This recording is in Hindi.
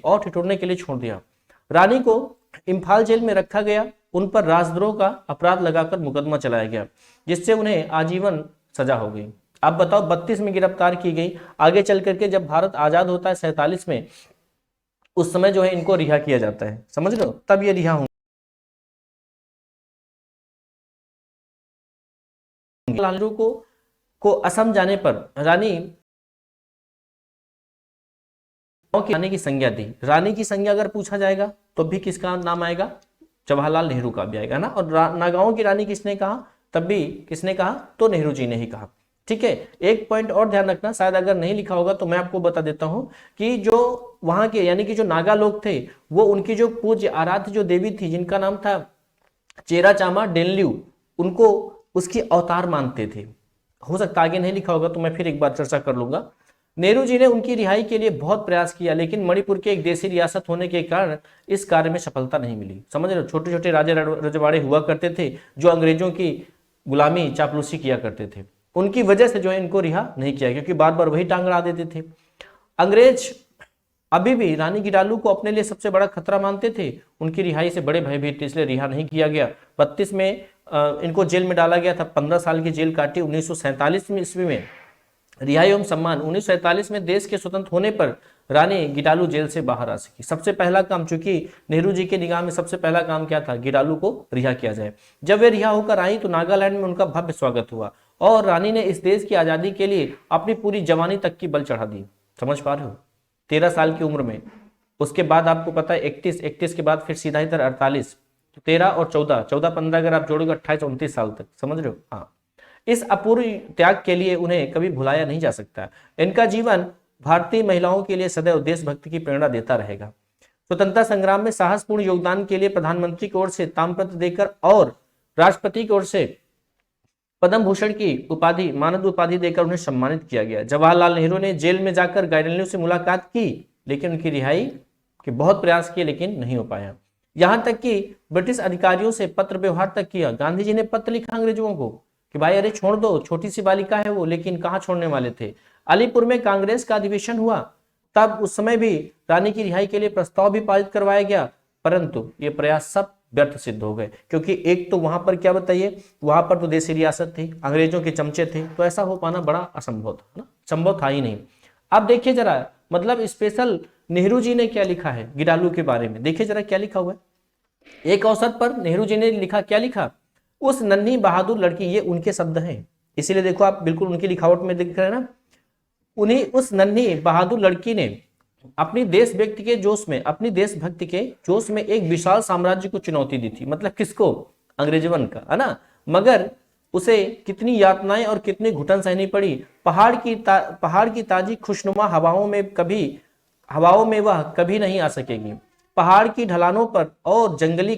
और ठिठुरने के लिए छोड़ दिया। रानी को इम्फाल जेल में रखा गया, उन पर राजद्रोह का अपराध लगाकर मुकदमा चलाया गया, जिससे उन्हें आजीवन सजा हो गई। अब बताओ 32 में गिरफ्तार की गई, आगे चल करके जब भारत आजाद होता है 47 में, उस समय जो है इनको रिहा किया जाता है, समझ लो, तब ये रिहा होंगे। लाल नेहरू को असम जाने पर रानी की संज्ञा दी। रानी की संज्ञा अगर पूछा जाएगा तो भी किसका नाम आएगा, जवाहरलाल नेहरू का भी आएगा ना। और नागाओं की रानी किसने कहा, तब भी किसने कहा, तो नेहरू जी ने ही कहा। ठीक है, एक पॉइंट और ध्यान रखना, शायद अगर नहीं लिखा होगा तो मैं आपको बता देता हूं कि जो वहां के यानी कि जो नागा लोग थे, वो उनकी जो पूज्य आराध्य जो देवी थी जिनका नाम था चेरा चामा डेनल्यू, उनको उसकी अवतार मानते थे। हो सकता आगे नहीं लिखा होगा तो मैं फिर एक बार चर्चा कर लूंगा। नेहरू जी ने उनकी रिहाई के लिए बहुत प्रयास किया, लेकिन मणिपुर के एक देशी रियासत होने के कारण इस कार्य में सफलता नहीं मिली। समझ रहे हो, छोटे छोटे राजे रजवाड़े हुआ करते थे जो अंग्रेजों की गुलामी चापलूसी किया करते थे, उनकी वजह से जो है इनको रिहा नहीं किया, क्योंकि बार बार वही टांग अड़ा देते थे। अंग्रेज अभी भी रानी गिडालू को अपने लिए सबसे बड़ा खतरा मानते थे, उनकी रिहाई से बड़े भयभीत थे, इसलिए रिहा नहीं किया गया। 32 में इनको जेल में डाला गया था, 15 साल की जेल काटी। 1947 ईस्वी में रिहाई एवं सम्मान। 1947 में देश के स्वतंत्र होने पर रानी गिडालू जेल से बाहर आ सकी। सबसे पहला काम, चूंकि नेहरू जी के निगाह में सबसे पहला काम क्या था, गिडालू को रिहा किया जाए। जब वे रिहा होकर आई तो नागालैंड में उनका भव्य स्वागत हुआ और रानी ने इस देश की आजादी के लिए अपनी पूरी जवानी तक की बल चढ़ा दी। समझ पा रहे हो, 13 साल की उम्र में। उसके बाद आपको पता है 31 के बाद फिर सीधा इधर 48, तो 13 और 14 अगर आप जोड़ोगे 28-29 साल तक। समझ रहे हो, हाँ। इस अपूर्व त्याग के लिए उन्हें कभी भुलाया नहीं जा सकता। इनका जीवन भारतीय महिलाओं के लिए सदैव देशभक्ति की प्रेरणा देता रहेगा। स्वतंत्रता संग्राम में साहसपूर्ण योगदान के लिए प्रधानमंत्री की ओर से ताम्रपत्र देकर और राष्ट्रपति की ओर से पद्म भूषण की उपाधि, मानद उपाधि देकर उन्हें सम्मानित किया गया। जवाहरलाल नेहरू ने जेल में जाकर गाइडलाइनों से मुलाकात की, लेकिन उनकी रिहाई के बहुत प्रयास किए, लेकिन नहीं हो पाया। यहां तक कि ब्रिटिश अधिकारियों से पत्र व्यवहार तक किया। गांधी जी ने पत्र लिखा अंग्रेजों को कि भाई अरे छोड़ दो, छोटी सी बालिका है वो, लेकिन कहां छोड़ने वाले थे। अलीपुर में कांग्रेस का अधिवेशन हुआ, तब उस समय भी रानी की रिहाई के लिए प्रस्ताव भी पारित करवाया गया, परंतु ये प्रयास सब व्यर्थ सिद्ध हो गए। क्योंकि एक तो वहां पर क्या बताइए, वहां पर तो देशी रियासत थी, अंग्रेजों के चमचे थे, तो ऐसा हो पाना बड़ा असंभव था ना, संभव था ही नहीं। अब देखिए जरा, मतलब स्पेशल नेहरू जी ने क्या लिखा है गिडालू के बारे में, देखिए जरा क्या लिखा हुआ है। एक अवसर पर नेहरू जी ने लिखा, क्या लिखा, उस नन्ही बहादुर लड़की, ये उनके शब्द हैं, इसीलिए देखो आप बिल्कुल उनकी लिखावट में दिख रहे हैं ना। उन्हीं उस नन्ही बहादुर लड़की ने अपनी देश व्यक्ति के जोश में, अपनी देशभक्ति के जोश में एक विशाल साम्राज्य को चुनौती दी थी। मतलब किसको, अंग्रेजवन का, है ना। मगर उसे कितनी यातनाएं और कितनी घुटन सहनी पड़ी। पहाड़ की ताजी खुशनुमा हवाओं में वह कभी नहीं आ सकेगी। पहाड़ की ढलानों पर और जंगली